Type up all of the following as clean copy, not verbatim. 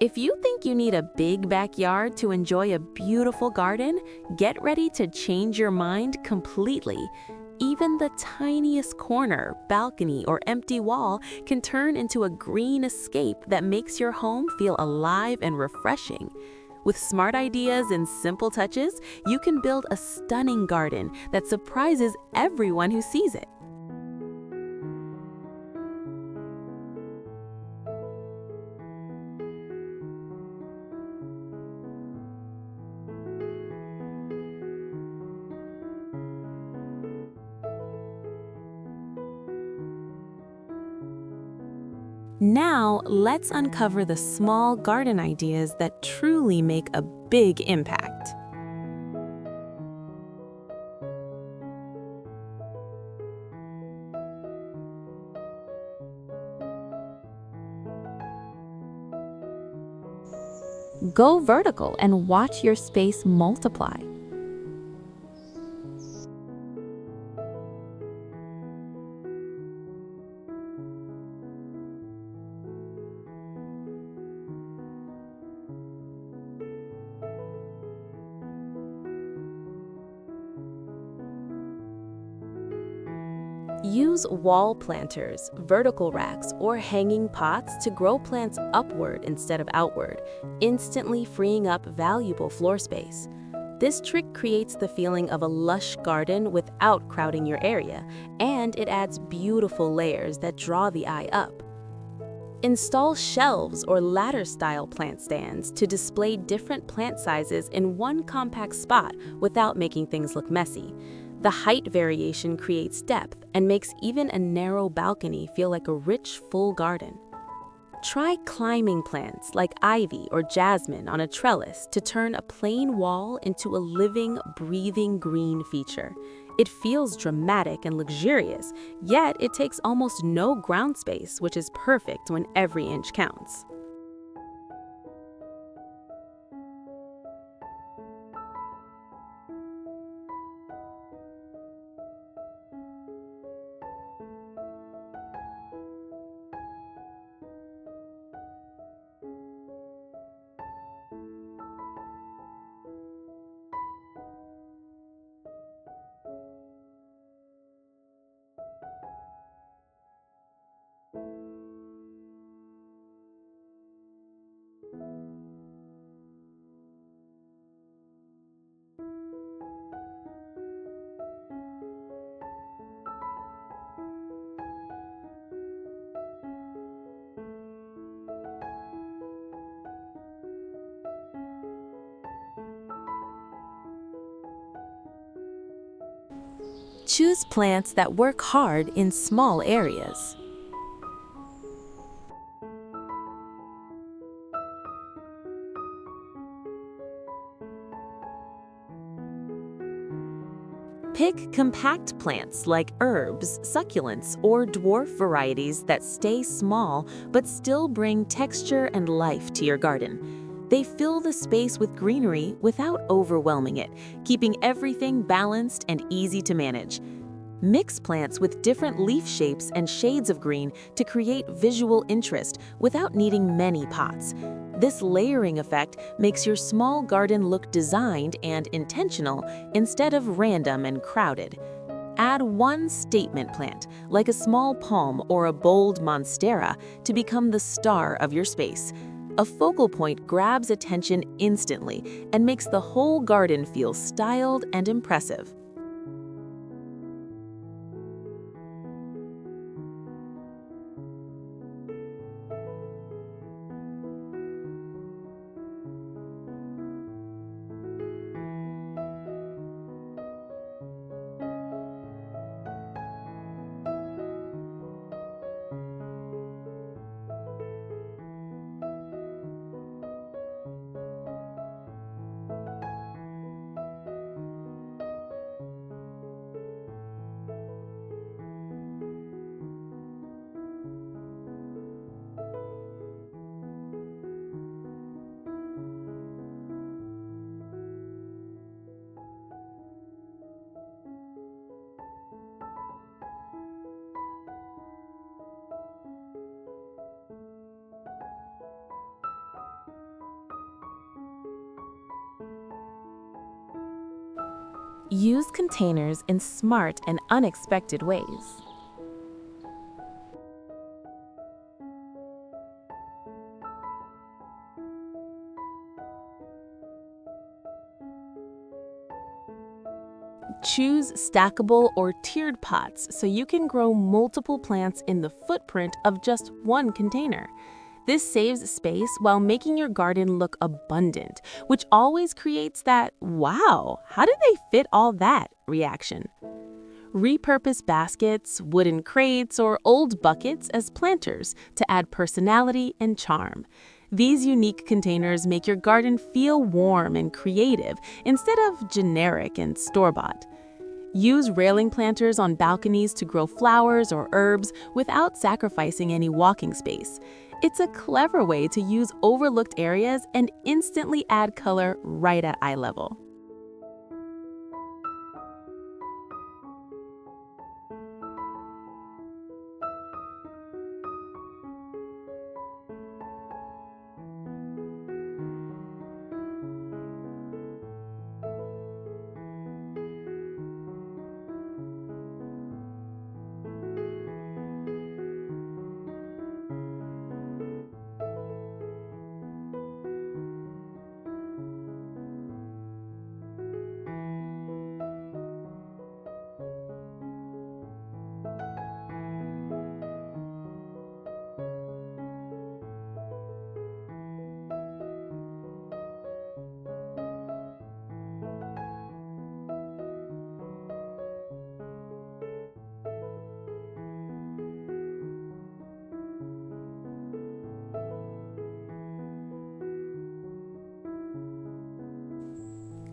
If you think you need a big backyard to enjoy a beautiful garden, get ready to change your mind completely. Even the tiniest corner, balcony, or empty wall can turn into a green escape that makes your home feel alive and refreshing. With smart ideas and simple touches, you can build a stunning garden that surprises everyone who sees it. Now, let's uncover the small garden ideas that truly make a big impact. Go vertical and watch your space multiply. Use wall planters, vertical racks, or hanging pots to grow plants upward instead of outward, instantly freeing up valuable floor space. This trick creates the feeling of a lush garden without crowding your area, and it adds beautiful layers that draw the eye up. Install shelves or ladder-style plant stands to display different plant sizes in one compact spot without making things look messy. The height variation creates depth and makes even a narrow balcony feel like a rich, full garden. Try climbing plants like ivy or jasmine on a trellis to turn a plain wall into a living, breathing green feature. It feels dramatic and luxurious, yet it takes almost no ground space, which is perfect when every inch counts. Choose plants that work hard in small areas. Pick compact plants like herbs, succulents, or dwarf varieties that stay small but still bring texture and life to your garden. They fill the space with greenery without overwhelming it, keeping everything balanced and easy to manage. Mix plants with different leaf shapes and shades of green to create visual interest without needing many pots. This layering effect makes your small garden look designed and intentional instead of random and crowded. Add one statement plant, like a small palm or a bold monstera, to become the star of your space. A focal point grabs attention instantly and makes the whole garden feel styled and impressive. Use containers in smart and unexpected ways. Choose stackable or tiered pots so you can grow multiple plants in the footprint of just one container. This saves space while making your garden look abundant, which always creates that, "Wow, how did they fit all that?" reaction. Repurpose baskets, wooden crates, or old buckets as planters to add personality and charm. These unique containers make your garden feel warm and creative instead of generic and store-bought. Use railing planters on balconies to grow flowers or herbs without sacrificing any walking space. It's a clever way to use overlooked areas and instantly add color right at eye level.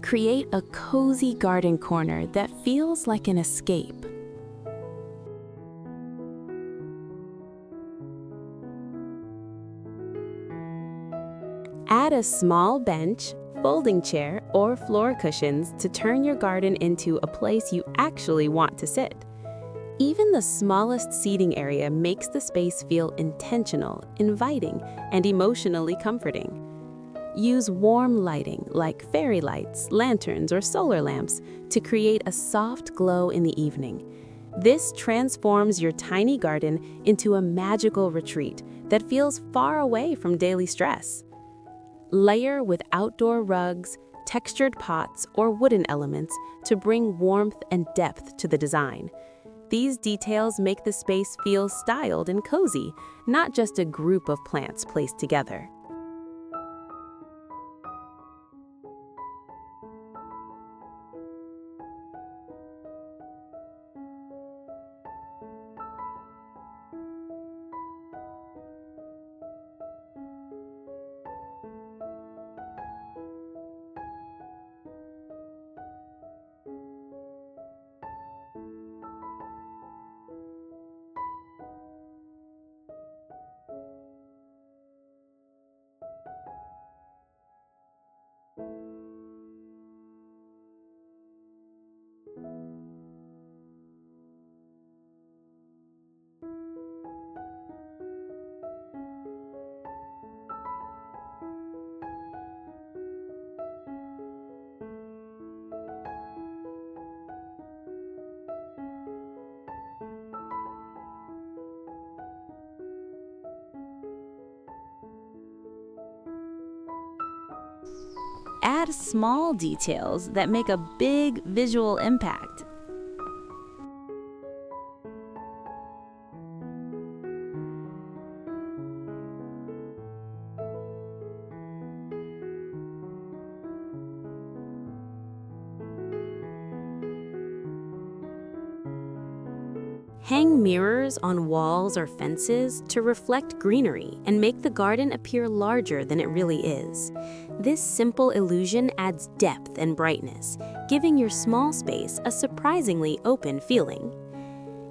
Create a cozy garden corner that feels like an escape. Add a small bench, folding chair, or floor cushions to turn your garden into a place you actually want to sit. Even the smallest seating area makes the space feel intentional, inviting, and emotionally comforting. Use warm lighting like fairy lights, lanterns, or solar lamps to create a soft glow in the evening. This transforms your tiny garden into a magical retreat that feels far away from daily stress. Layer with outdoor rugs, textured pots, or wooden elements to bring warmth and depth to the design. These details make the space feel styled and cozy, not just a group of plants placed together. Add small details that make a big visual impact. Hang mirrors on walls or fences to reflect greenery and make the garden appear larger than it really is. This simple illusion adds depth and brightness, giving your small space a surprisingly open feeling.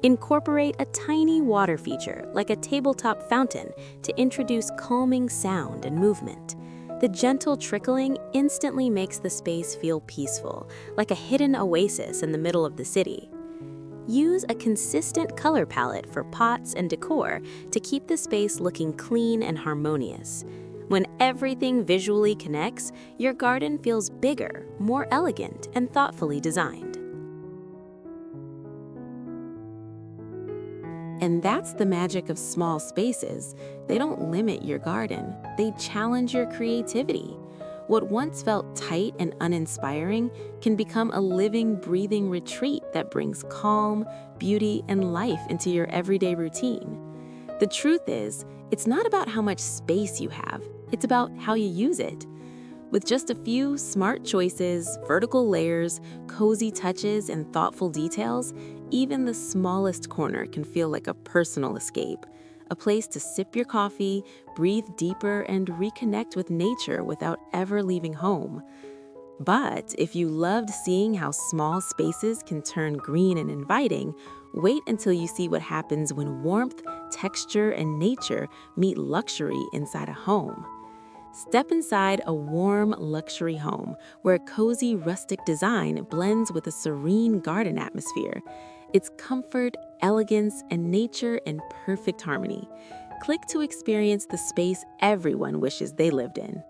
Incorporate a tiny water feature, like a tabletop fountain, to introduce calming sound and movement. The gentle trickling instantly makes the space feel peaceful, like a hidden oasis in the middle of the city. Use a consistent color palette for pots and decor to keep the space looking clean and harmonious. When everything visually connects, your garden feels bigger, more elegant, and thoughtfully designed. And that's the magic of small spaces. They don't limit your garden, they challenge your creativity. What once felt tight and uninspiring can become a living, breathing retreat that brings calm, beauty, and life into your everyday routine. The truth is, it's not about how much space you have, it's about how you use it. With just a few smart choices, vertical layers, cozy touches, and thoughtful details, even the smallest corner can feel like a personal escape, a place to sip your coffee, breathe deeper, and reconnect with nature without ever leaving home. But if you loved seeing how small spaces can turn green and inviting, wait until you see what happens when warmth, texture, and nature meet luxury inside a home. Step inside a warm, luxury home where cozy, rustic design blends with a serene garden atmosphere. It's comfort, elegance, and nature in perfect harmony. Click to experience the space everyone wishes they lived in.